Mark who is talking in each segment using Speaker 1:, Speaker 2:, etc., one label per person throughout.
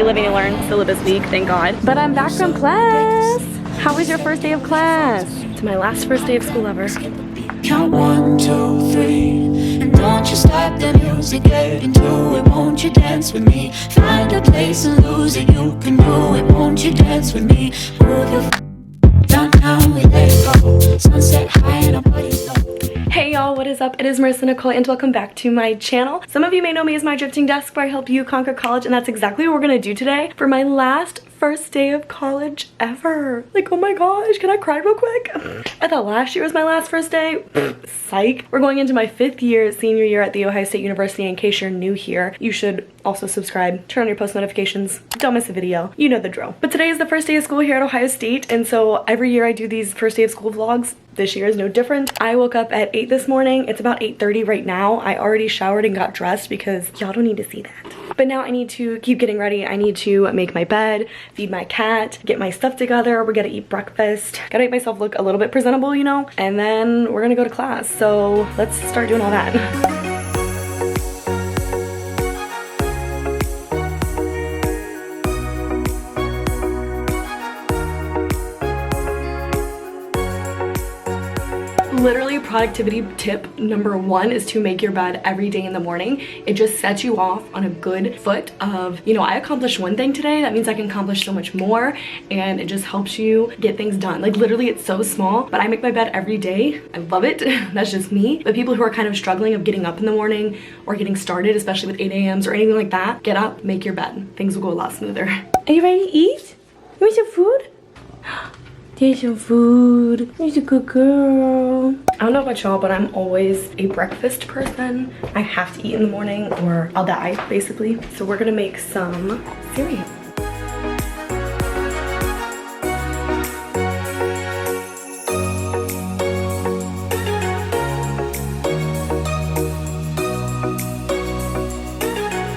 Speaker 1: You live and you learn. Syllabus week, thank God. But I'm back from class. How was your first day of class? It's my last first day of school ever.
Speaker 2: Count 1, 2, 3, and don't you stop the music, get into it, won't you dance with me? Find a place and lose it, you can do it, won't you dance with me? Move your down now, we let it go, sunset high and our bodies low.
Speaker 1: Hey y'all, what is up? It is Marissa, Nicole, and welcome back to my channel. Some of you may know me as my drifting desk where I help you conquer college, and that's exactly what we're gonna do today for my first day of college ever. Like, oh my gosh, can I cry real quick? I thought last year was my last first day. Psych. We're going into my 5th year, senior year at The Ohio State University. In case you're new here, you should also subscribe, turn on your post notifications, don't miss a video. You know the drill. But today is the first day of school here at Ohio State, and so every year I do these first day of school vlogs. This year is no different. I woke up at 8 this morning. It's about 8:30 right now. I already showered and got dressed because y'all don't need to see that. But now I need to keep getting ready. I need to make my bed, feed my cat, get my stuff together. We're gonna eat breakfast. Gotta make myself look a little bit presentable, you know? And then we're gonna go to class. So let's start doing all that. Literally, productivity tip number 1 is to make your bed every day in the morning. It just sets you off on a good foot of, you know, I accomplished one thing today, that means I can accomplish so much more, and it just helps you get things done. Like, literally, it's so small, but I make my bed every day. I love it. That's just me. But people who are kind of struggling of getting up in the morning or getting started, especially with 8 a.m.s or anything like that, get up, make your bed. Things will go a lot smoother. Are you ready to eat? You want some food? There's some food. You're a good girl. I don't know about y'all, but I'm always a breakfast person. I have to eat in the morning or I'll die, basically. So we're gonna make some cereal.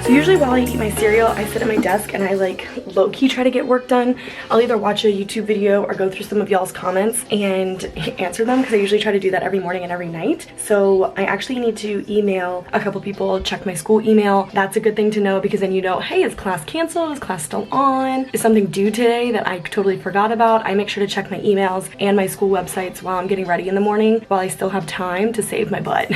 Speaker 1: So usually while I eat my cereal, I sit at my desk and I like low-key try to get work done. I'll either watch a YouTube video or go through some of y'all's comments and answer them, because I usually try to do that every morning and every night. So I actually need to email a couple people, check my school email. That's a good thing to know, because then you know, hey, is class canceled? Is class still on? Is something due today that I totally forgot about? I make sure to check my emails and my school websites while I'm getting ready in the morning, while I still have time to save my butt.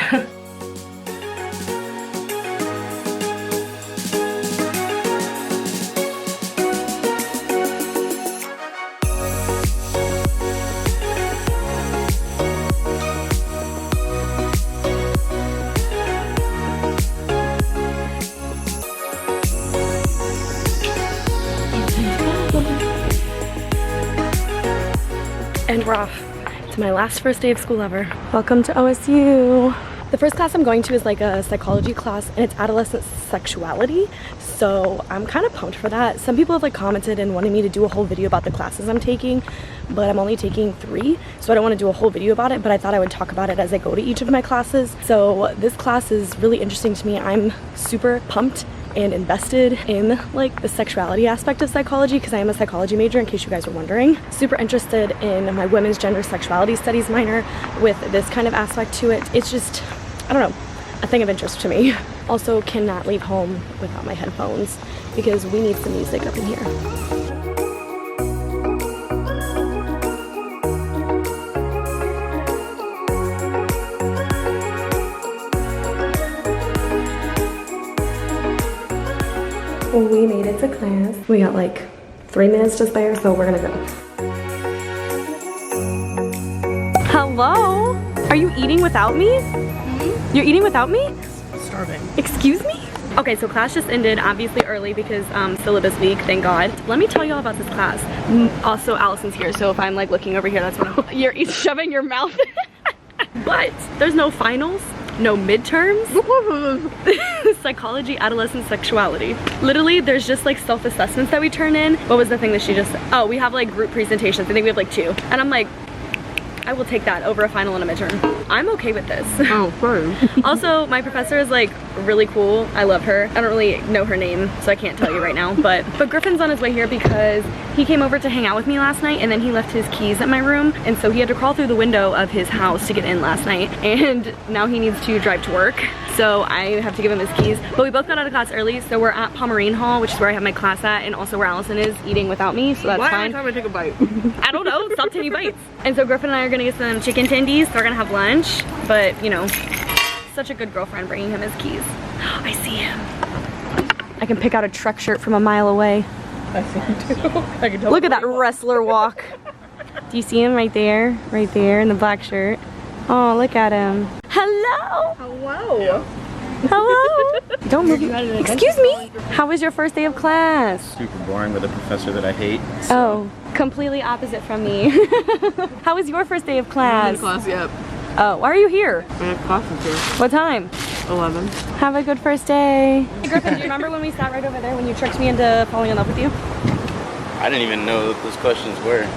Speaker 1: And we're off to my last first day of school ever. Welcome to OSU. The first class I'm going to is like a psychology class, and it's adolescent sexuality. So I'm kind of pumped for that. Some people have like commented and wanted me to do a whole video about the classes I'm taking, but I'm only taking 3, so I don't want to do a whole video about it, but I thought I would talk about it as I go to each of my classes. So this class is really interesting to me. I'm super pumped and invested in like the sexuality aspect of psychology, because I am a psychology major, in case you guys were wondering. Super interested in my women's gender sexuality studies minor with this kind of aspect to it. It's just, I don't know, a thing of interest to me. Also cannot leave home without my headphones, because we need some music up in here. We made it to class. We got like 3 minutes to spare, so we're gonna go. Hello? Are you eating without me? Mm-hmm. You're eating without me?
Speaker 3: Starving.
Speaker 1: Excuse me? Okay, so class just ended, obviously early because syllabus week, thank God. Let me tell y'all about this class. Also, Allison's here, so if I'm like looking over here, that's what you're shoving your mouth. But there's no finals. No midterms. Psychology, adolescent sexuality. Literally, there's just like self-assessments that we turn in. What was the thing that she just said? Oh, we have like group presentations. I think we have like 2. And I'm like, I will take that over a final and a midterm. I'm okay with this.
Speaker 3: Oh, fine.
Speaker 1: Also, my professor is like really cool. I love her. I don't really know her name, so I can't tell you right now. But Griffin's on his way here because He came over to hang out with me last night, and then he left his keys at my room, and so he had to crawl through the window of his house to get in last night, and now he needs to drive to work, so I have to give him his keys. But we both got out of class early, so we're at Pomerine Hall, which is where I have my class at, and also where Allison is eating without me, so that's fine.
Speaker 3: Why every time I take a bite?
Speaker 1: I don't know, stop taking bites. And so Griffin and I are gonna get some chicken tendies, so we're gonna have lunch, but you know, such a good girlfriend bringing him his keys. I see him. I can pick out a Trek shirt from a mile away.
Speaker 3: I see him too. I can tell.
Speaker 1: Look at that wrestler walk. Do you see him right there? Right there in the black shirt. Oh, look at him. Hello.
Speaker 3: Hello.
Speaker 1: Hello. Don't move. Excuse me. How was your first day of class?
Speaker 4: Super boring with a professor that I hate.
Speaker 1: Oh, completely opposite from me. How was your first day of class?
Speaker 3: Class, yep.
Speaker 1: Oh, why are you here?
Speaker 3: I have classes here.
Speaker 1: What time?
Speaker 3: 11.
Speaker 1: Have a good first day. Hey Griffin, do you remember when we sat right over there when you tricked me into falling in love with you?
Speaker 4: I didn't even know what those questions were.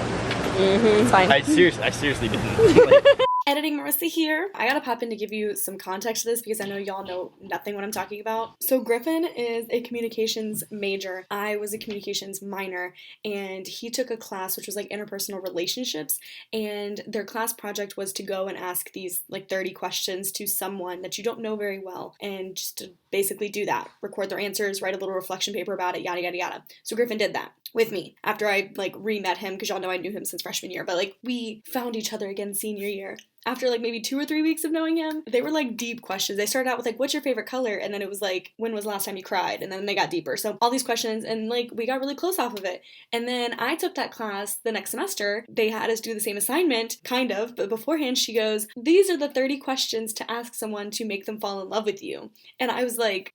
Speaker 1: It's fine.
Speaker 4: I seriously didn't. Like,
Speaker 1: Editing Marissa here. I gotta pop in to give you some context to this because I know y'all know nothing what I'm talking about. So Griffin is a communications major. I was a communications minor, and he took a class which was like interpersonal relationships, and their class project was to go and ask these like 30 questions to someone that you don't know very well, and just to basically do that. Record their answers, write a little reflection paper about it, yada yada yada. So Griffin did that with me after I like re-met him, because y'all know I knew him since freshman year, but like we found each other again senior year. After like maybe 2 or 3 weeks of knowing him, they were like deep questions. They started out with like, what's your favorite color? And then it was like, when was the last time you cried? And then they got deeper. So all these questions, and like we got really close off of it. And then I took that class the next semester. They had us do the same assignment, kind of, but beforehand she goes, these are the 30 questions to ask someone to make them fall in love with you. And I was like,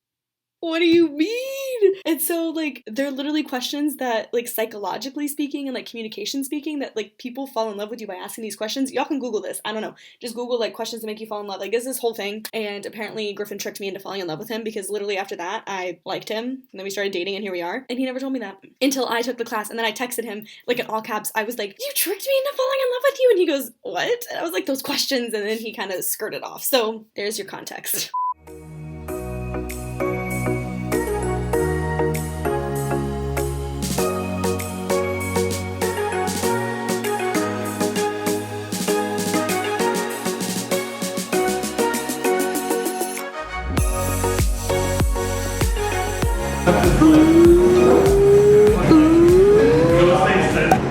Speaker 1: what do you mean? And so like they're literally questions that like psychologically speaking and like communication speaking that like people fall in love with you by asking these questions. Y'all can Google this. I don't know. Just Google like questions to make you fall in love. Like, there's this whole thing. And apparently Griffin tricked me into falling in love with him, because literally after that I liked him, and then we started dating, and here we are. And he never told me that until I took the class. And then I texted him like in all caps. I was like, you tricked me into falling in love with you. And he goes, what? And I was like, those questions. And then he kind of skirted off. So there's your context.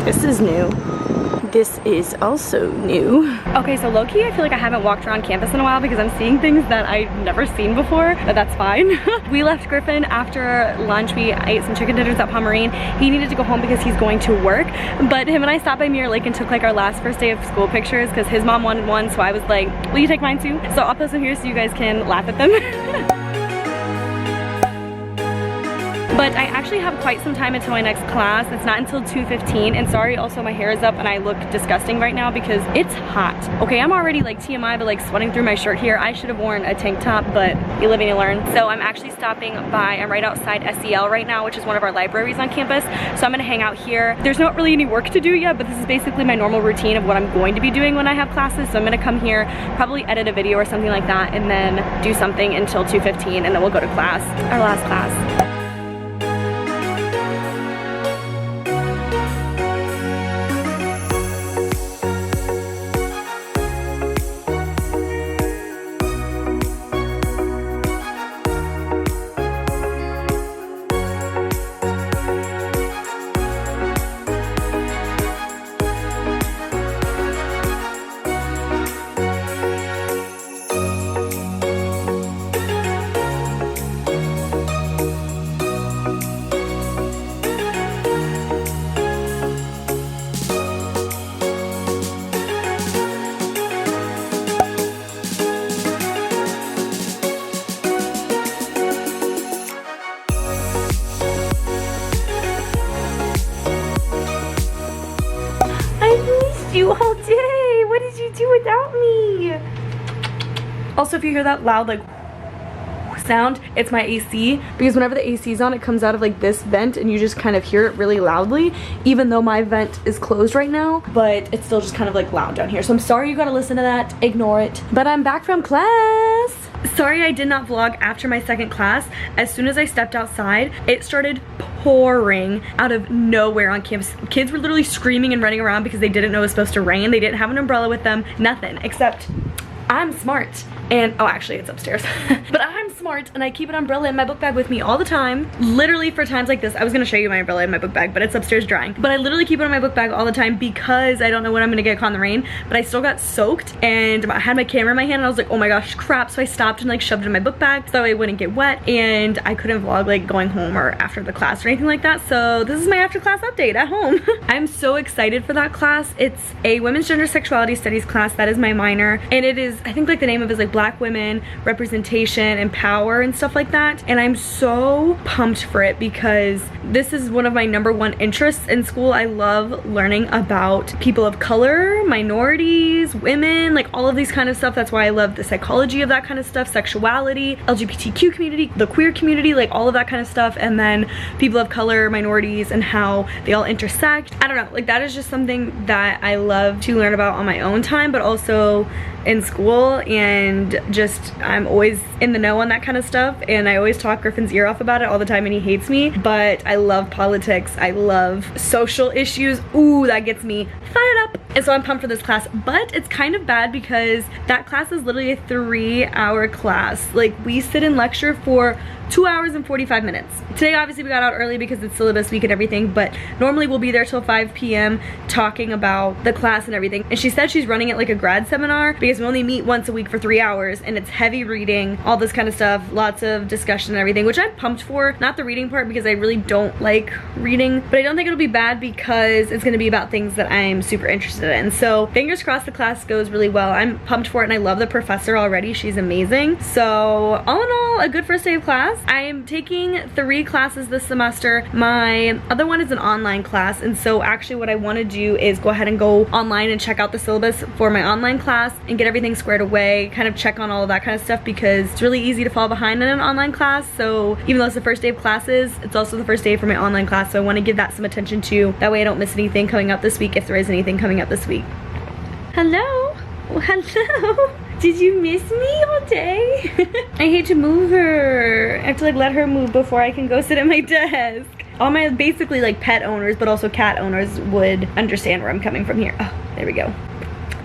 Speaker 1: This is new. This is also new. Okay, so low-key, I feel like I haven't walked around campus in a while because I'm seeing things that I've never seen before, but that's fine. We left Griffin after lunch. We ate some chicken dinners at Pomerine. He needed to go home because he's going to work, but him and I stopped by Mirror Lake and took like our last first day of school pictures because his mom wanted one, so I was like, will you take mine too? So I'll post them here so you guys can laugh at them. But I actually have quite some time until my next class. It's not until 2:15, and sorry, also my hair is up and I look disgusting right now because it's hot. Okay, I'm already like TMI, but like sweating through my shirt here. I should have worn a tank top, but you live and you learn. So I'm actually stopping by, I'm right outside SEL right now, which is one of our libraries on campus. So I'm gonna hang out here. There's not really any work to do yet, but this is basically my normal routine of what I'm going to be doing when I have classes. So I'm gonna come here, probably edit a video or something like that, and then do something until 2:15, and then we'll go to class, our last class. You all day. What did you do without me? Also, if you hear that loud like sound, it's my AC, because whenever the AC is on, it comes out of like this vent and you just kind of hear it really loudly, even though my vent is closed right now, but it's still just kind of like loud down here. So I'm sorry you gotta listen to that, ignore it. But I'm back from class. Sorry I did not vlog after my second class. As soon as I stepped outside, it started pouring out of nowhere on campus. Kids were literally screaming and running around because they didn't know it was supposed to rain. They didn't have an umbrella with them, nothing, except I'm smart. And, oh, actually it's upstairs. But I'm smart and I keep an umbrella in my book bag with me all the time. Literally for times like this. I was gonna show you my umbrella in my book bag, but it's upstairs drying. But I literally keep it in my book bag all the time because I don't know when I'm gonna get caught in the rain. But I still got soaked and I had my camera in my hand and I was like, oh my gosh, crap. So I stopped and like shoved it in my book bag so I wouldn't get wet, and I couldn't vlog like going home or after the class or anything like that. So this is my after class update at home. I'm so excited for that class. It's a women's gender sexuality studies class. That is my minor. And it is, I think like the name of it is like Black women, representation and power and stuff like that. And I'm so pumped for it because this is one of my #1 interests in school. I love learning about people of color, minorities, women, like all of these kind of stuff. That's why I love the psychology of that kind of stuff, sexuality, LGBTQ community, the queer community, like all of that kind of stuff. And then people of color, minorities, and how they all intersect. I don't know, like that is just something that I love to learn about on my own time, but also in school. And just I'm always in the know on that kind of stuff, and I always talk Griffin's ear off about it all the time and he hates me. But I love politics, I love social issues. Ooh, that gets me fired up. And so I'm pumped for this class. But it's kind of bad because that class is literally a 3-hour class. Like we sit in lecture for 2 hours and 45 minutes. Today obviously we got out early because it's syllabus week and everything, but normally we'll be there till 5 p.m. talking about the class and everything. And she said she's running it like a grad seminar because we only meet once a week for 3 hours, and it's heavy reading, all this kind of stuff, lots of discussion and everything, which I'm pumped for. Not the reading part because I really don't like reading, but I don't think it'll be bad because it's gonna be about things that I'm super interested in. So fingers crossed the class goes really well. I'm pumped for it and I love the professor already. She's amazing. So all in all, a good first day of class. I am taking 3 classes this semester. My other one is an online class, and so actually what I want to do is go ahead and go online and check out the syllabus for my online class and get everything squared away, kind of check on all of that kind of stuff, because it's really easy to fall behind in an online class. So even though it's the first day of classes, it's also the first day for my online class, so I want to give that some attention too. That way I don't miss anything coming up this week, if there is anything coming up this week. Hello? Oh, hello? Did you miss me all day? I hate to move her. I have to like let her move before I can go sit at my desk. All my basically like pet owners, but also cat owners would understand where I'm coming from here. Oh, there we go.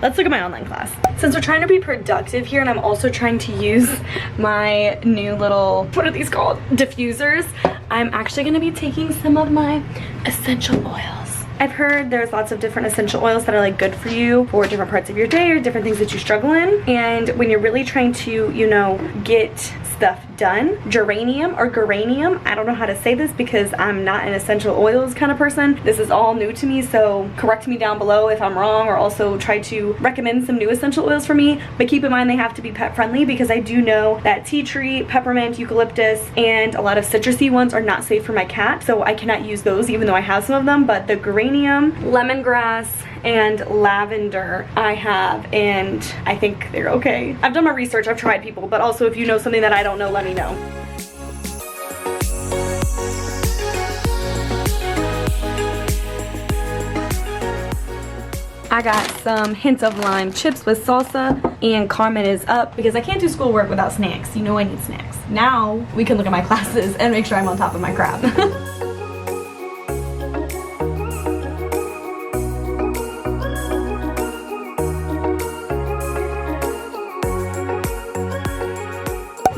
Speaker 1: Let's look at my online class. Since we're trying to be productive here and I'm also trying to use my new little, what are these called? Diffusers. I'm actually gonna be taking some of my essential oils. I've heard there's lots of different essential oils that are like good for you for different parts of your day or different things that you struggle in. And when you're really trying to, you know, get stuff done, geranium or geranium, I don't know how to say this because I'm not an essential oils kind of person. This is all new to me, so correct me down below if I'm wrong, or also try to recommend some new essential oils for me. But keep in mind they have to be pet friendly, because I do know that tea tree, peppermint, eucalyptus, and a lot of citrusy ones are not safe for my cat, so I cannot use those even though I have some of them. But the geranium, lemongrass, and lavender I have, and I think they're okay. I've done my research, I've tried people, but also if you know something that I don't know, let me know. I got some hints of lime chips with salsa, and Carmen is up because I can't do schoolwork without snacks. You know I need snacks. Now we can look at my classes and make sure I'm on top of my crap.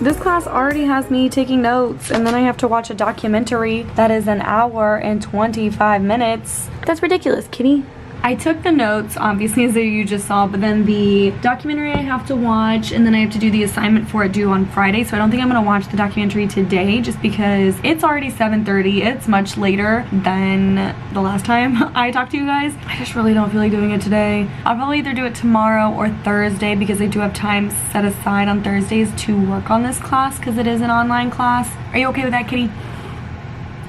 Speaker 1: This class already has me taking notes, and then I have to watch a documentary that is 1 hour and 25 minutes. That's ridiculous, kitty. I took the notes, obviously, as you just saw, but then the documentary I have to watch, and then I have to do the assignment for it due on Friday, so I don't think I'm gonna watch the documentary today just because it's already 7:30. It's much later than the last time I talked to you guys. I just really don't feel like doing it today. I'll probably either do it tomorrow or Thursday because I do have time set aside on Thursdays to work on this class because it is an online class. Are you okay with that, kitty?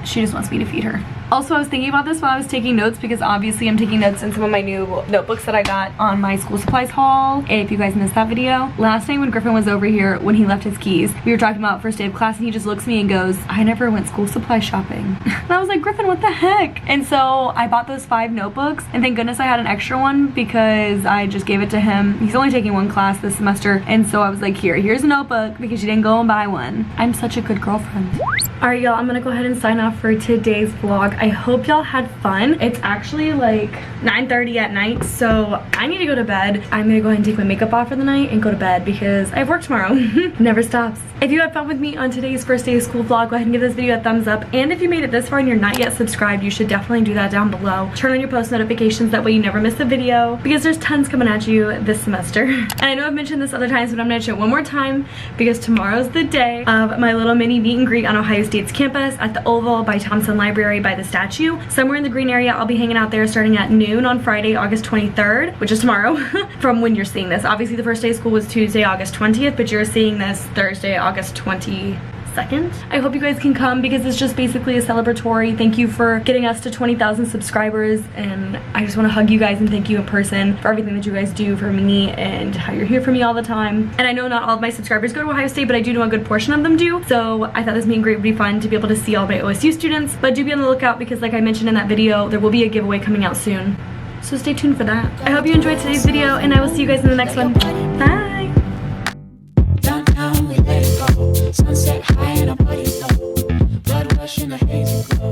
Speaker 1: She just wants me to feed her. Also, I was thinking about this while I was taking notes because obviously I'm taking notes in some of my new notebooks that I got on my school supplies haul. If you guys missed that video, last night when Griffin was over here, when he left his keys, we were talking about first day of class and he just looks at me and goes, I never went school supply shopping. And I was like, Griffin, what the heck? And so I bought those 5 notebooks and thank goodness I had an extra one because I just gave it to him. He's only taking 1 class this semester and so I was like, here's a notebook because you didn't go and buy one. I'm such a good girlfriend. Alright y'all, I'm gonna go ahead and sign off for today's vlog. I hope y'all had fun. It's actually like 9:30 at night, so I need to go to bed. I'm gonna go ahead and take my makeup off for the night and go to bed because I have work tomorrow. Never stops. If you had fun with me on today's first day of school vlog, go ahead and give this video a thumbs up. And if you made it this far and you're not yet subscribed, you should definitely do that down below. Turn on your post notifications, that way you never miss a video because there's tons coming at you this semester. And I know I've mentioned this other times, but I'm gonna mention it one more time because tomorrow's the day of my little mini meet and greet on Ohio State's campus at the Oval by Thompson Library by the statue. Somewhere in the green area, I'll be hanging out there starting at noon on Friday, August 23rd, which is tomorrow from when you're seeing this. Obviously the first day of school was Tuesday, August 20th, but you're seeing this Thursday, August 22nd. I hope you guys can come because it's just basically a celebratory. Thank you for getting us to 20,000 subscribers and I just want to hug you guys and thank you in person for everything that you guys do for me and how you're here for me all the time. And I know not all of my subscribers go to Ohio State, but I do know a good portion of them do. So I thought this meet and greet would be fun to be able to see all my OSU students. But do be on the lookout because like I mentioned in that video, there will be a giveaway coming out soon. So stay tuned for that. I hope you enjoyed today's video and I will see you guys in the next one. Bye!
Speaker 2: Downtown we let it go. Sunset high and our bodies low. Blood rush in the hazy glow.